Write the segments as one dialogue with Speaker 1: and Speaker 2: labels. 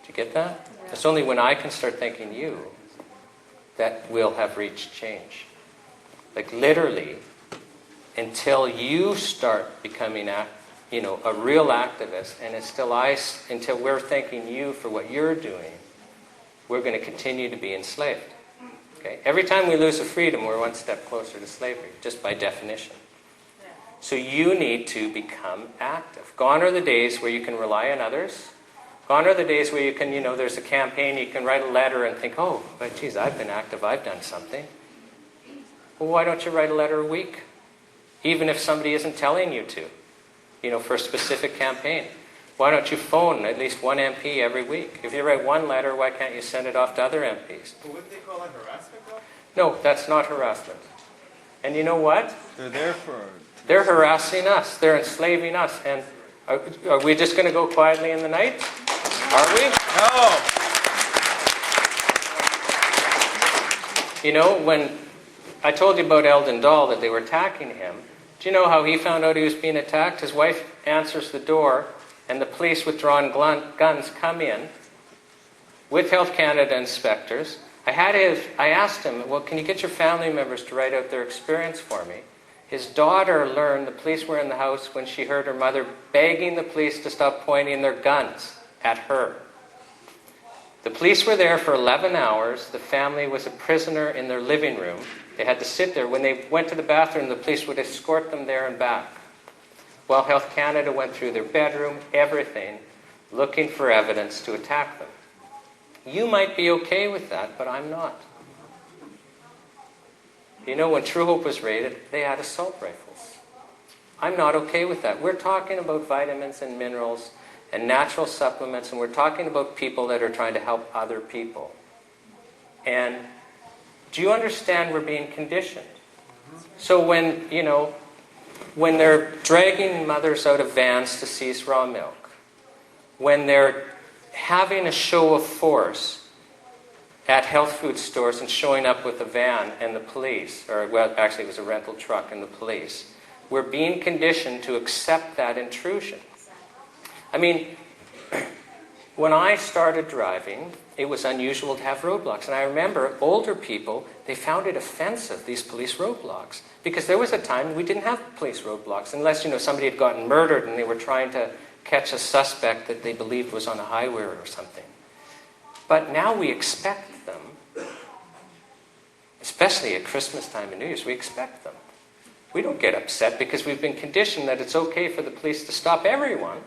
Speaker 1: Do you get that? It's only when I can start thanking you that we'll have reached change. Like literally, until you start becoming a real activist, and it's still until we're thanking you for what you're doing, we're going to continue to be enslaved. Okay? Every time we lose a freedom, we're one step closer to slavery, just by definition. So you need to become active. Gone are the days where you can rely on others. Gone are the days where you can, there's a campaign, you can write a letter and think, oh, but geez, I've been active, I've done something. Well, why don't you write a letter a week? Even if somebody isn't telling you to, for a specific campaign. Why don't you phone at least one MP every week? If you write one letter, why can't you send it off to other MPs?
Speaker 2: But wouldn't they call that harassment, though?
Speaker 1: No, that's not harassment. And you know what?
Speaker 2: They're there for...
Speaker 1: They're harassing us. They're enslaving us. And are we just going to go quietly in the night? Are we?
Speaker 2: No!
Speaker 1: When I told you about Eldon Dahl, that they were attacking him, do you know how he found out he was being attacked? His wife answers the door, and the police with drawn guns come in with Health Canada inspectors. I asked him, well, can you get your family members to write out their experience for me? His daughter learned the police were in the house when she heard her mother begging the police to stop pointing their guns at her. The police were there for 11 hours. The family was a prisoner in their living room. They had to sit there. When they went to the bathroom, the police would escort them there and back. While Health Canada went through their bedroom, everything, looking for evidence to attack them. You might be okay with that, but I'm not. When True Hope was raided, they had assault rifles. I'm not okay with that. We're talking about vitamins and minerals and natural supplements, and we're talking about people that are trying to help other people. And do you understand we're being conditioned? So when they're dragging mothers out of vans to seize raw milk, when they're having a show of force at health food stores and showing up with a van and the police, actually it was a rental truck and the police, we're being conditioned to accept that intrusion. When I started driving, it was unusual to have roadblocks. And I remember older people, they found it offensive, these police roadblocks. Because there was a time we didn't have police roadblocks, unless somebody had gotten murdered and they were trying to catch a suspect that they believed was on a highway or something. But now we expect them, especially at Christmas time and New Year's, we expect them. We don't get upset because we've been conditioned that it's okay for the police to stop everyone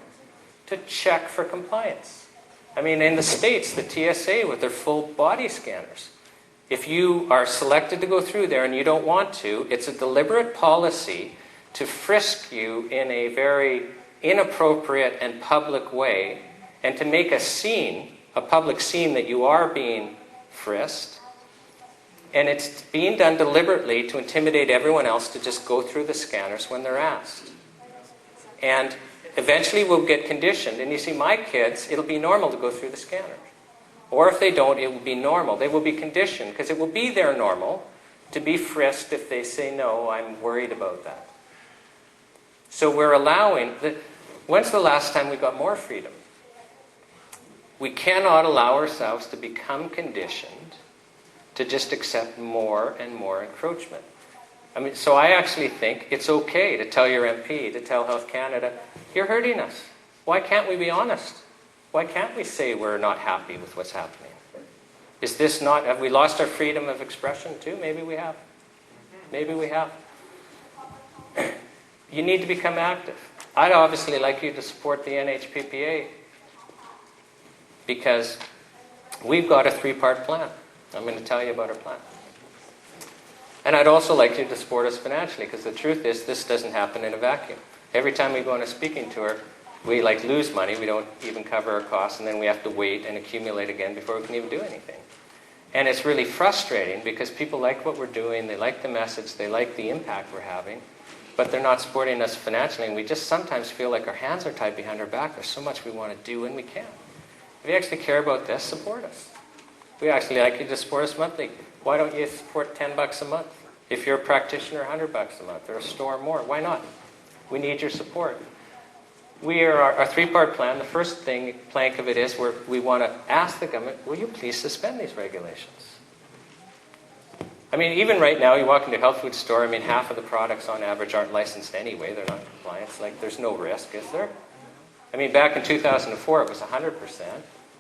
Speaker 1: to check for compliance. In the States, the TSA with their full body scanners. If you are selected to go through there and you don't want to, it's a deliberate policy to frisk you in a very inappropriate and public way, and to make a public scene that you are being frisked. And it's being done deliberately to intimidate everyone else to just go through the scanners when they're asked. And eventually we'll get conditioned. And you see, my kids, it'll be normal to go through the scanners. Or if they don't, it will be normal. They will be conditioned, because it will be their normal to be frisked if they say, no, I'm worried about that. So we're allowing... When's the last time we got more freedom? We cannot allow ourselves to become conditioned to just accept more and more encroachment. So I actually think it's okay to tell your MP, to tell Health Canada, you're hurting us. Why can't we be honest? Why can't we say we're not happy with what's happening? Have we lost our freedom of expression too? Maybe we have. Maybe we have. You need to become active. I'd obviously like you to support the NHPPA, because we've got a 3-part plan. I'm going to tell you about our plan. And I'd also like you to support us financially, because the truth is, this doesn't happen in a vacuum. Every time we go on a speaking tour, we lose money, we don't even cover our costs, and then we have to wait and accumulate again before we can even do anything. And it's really frustrating, because people like what we're doing, they like the message, they like the impact we're having, but they're not supporting us financially, and we just sometimes feel like our hands are tied behind our back. There's so much we want to do and we can't. If you actually care about this, support us. We actually like you to support us monthly. Why don't you support $10 a month? If you're a practitioner, $100 a month, or a store more. Why not? We need your support. our three-part plan, the first plank of it is we want to ask the government, will you please suspend these regulations? I mean, even right now, you walk into a health food store, I mean, half of the products on average aren't licensed anyway. They're not compliant. Like, there's no risk, is there? I mean, back in 2004, it was 100%.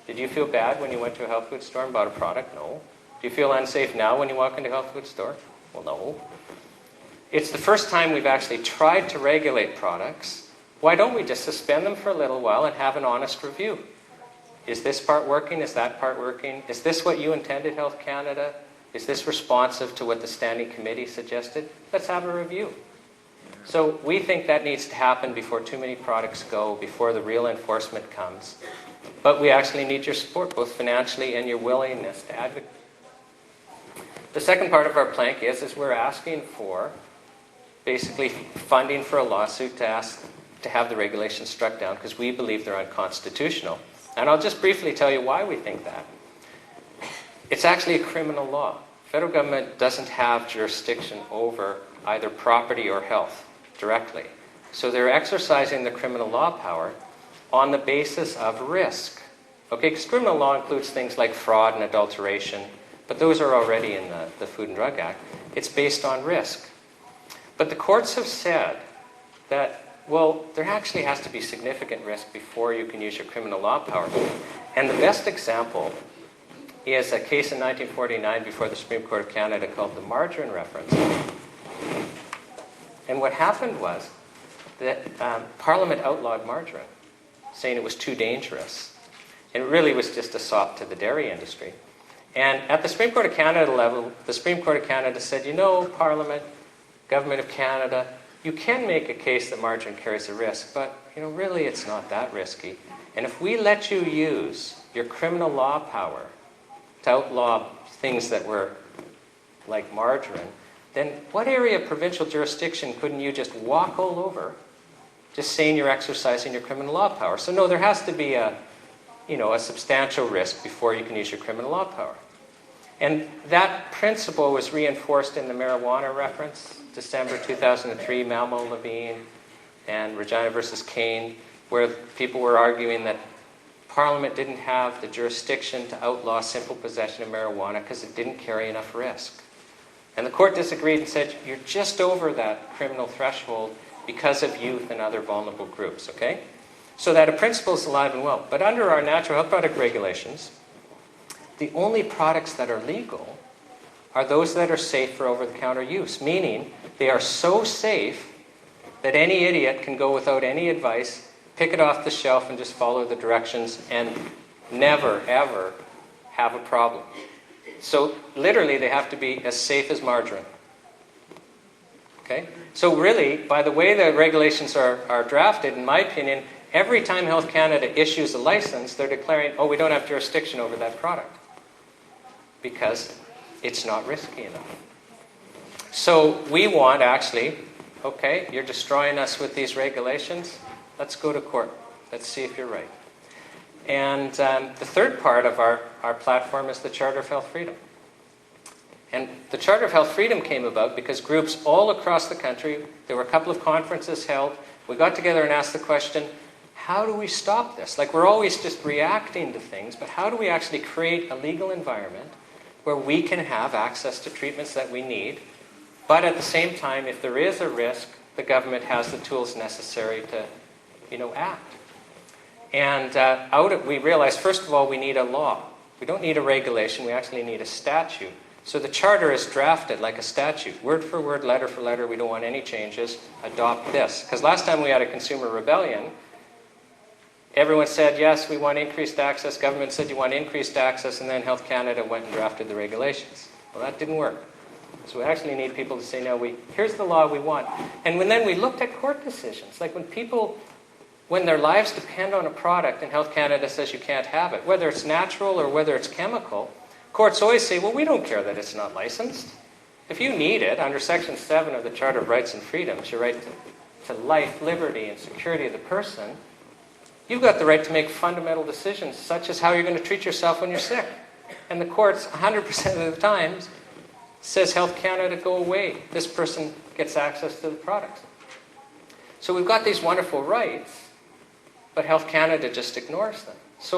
Speaker 1: Did you feel bad when you went to a health food store and bought a product? No. Do you feel unsafe now when you walk into a health food store? Well, no. It's the first time we've actually tried to regulate products. Why don't we just suspend them for a little while and have an honest review? Is this part working? Is that part working? Is this what you intended, Health Canada? Is this responsive to what the Standing Committee suggested? Let's have a review. So we think that needs to happen before too many products go, before the real enforcement comes. But we actually need your support, both financially and your willingness to advocate. The second part of our plank is we're asking for basically funding for a lawsuit to have the regulations struck down because we believe they're unconstitutional. And I'll just briefly tell you why we think that. It's actually a criminal law. Federal government doesn't have jurisdiction over either property or health directly. So they're exercising the criminal law power on the basis of risk. Okay, because criminal law includes things like fraud and adulteration, but those are already in the Food and Drug Act. It's based on risk. But the courts have said that, well, there actually has to be significant risk before you can use your criminal law power. And the best example is a case in 1949 before the Supreme Court of Canada called the margarine reference. And what happened was that Parliament outlawed margarine, saying it was too dangerous. And it really was just a sop to the dairy industry. And at the Supreme Court of Canada level, the Supreme Court of Canada said, you know, Parliament, Government of Canada, you can make a case that margarine carries a risk, but, you know, really it's not that risky. And if we let you use your criminal law power to outlaw things that were like margarine, then what area of provincial jurisdiction couldn't you just walk all over just saying you're exercising your criminal law power? So no, there has to be a substantial risk before you can use your criminal law power. And that principle was reinforced in the marijuana reference, December 2003, Malmo, Levine, and Regina versus Kane, where people were arguing that Parliament didn't have the jurisdiction to outlaw simple possession of marijuana because it didn't carry enough risk. And the court disagreed and said, you're just over that criminal threshold because of youth and other vulnerable groups, okay? So that a principle is alive and well. But under our natural health product regulations, the only products that are legal are those that are safe for over-the-counter use, meaning they are so safe that any idiot can go without any advice, pick it off the shelf and just follow the directions and never, ever have a problem. So literally they have to be as safe as margarine. Okay? So really, by the way the regulations are drafted, in my opinion, every time Health Canada issues a license, they're declaring, oh, we don't have jurisdiction over that product because it's not risky enough. So we want actually, okay, you're destroying us with these regulations. Let's go to court. Let's see if you're right. And the third part of our platform is the Charter of Health Freedom. And the Charter of Health Freedom came about because groups all across the country, there were a couple of conferences held, we got together and asked the question, how do we stop this? Like, we're always just reacting to things, but how do we actually create a legal environment where we can have access to treatments that we need, but at the same time, if there is a risk, the government has the tools necessary to, act. And we realized, first of all, we need a law. We don't need a regulation, we actually need a statute. So the charter is drafted like a statute, word for word, letter for letter. We don't want any changes. Adopt this. Because last time we had a consumer rebellion, everyone said, yes, we want increased access. Government said, you want increased access. And then Health Canada went and drafted the regulations. Well, that didn't work. So we actually need people to say, no, here's the law we want. And then we looked at court decisions. Like when their lives depend on a product and Health Canada says you can't have it, whether it's natural or whether it's chemical, courts always say, well, we don't care that it's not licensed. If you need it, under Section 7 of the Charter of Rights and Freedoms, your right to life, liberty, and security of the person, you've got the right to make fundamental decisions, such as how you're going to treat yourself when you're sick. And the courts, 100% of the times, says, Health Canada, go away. This person gets access to the products. So we've got these wonderful rights, But Health Canada just ignores them. So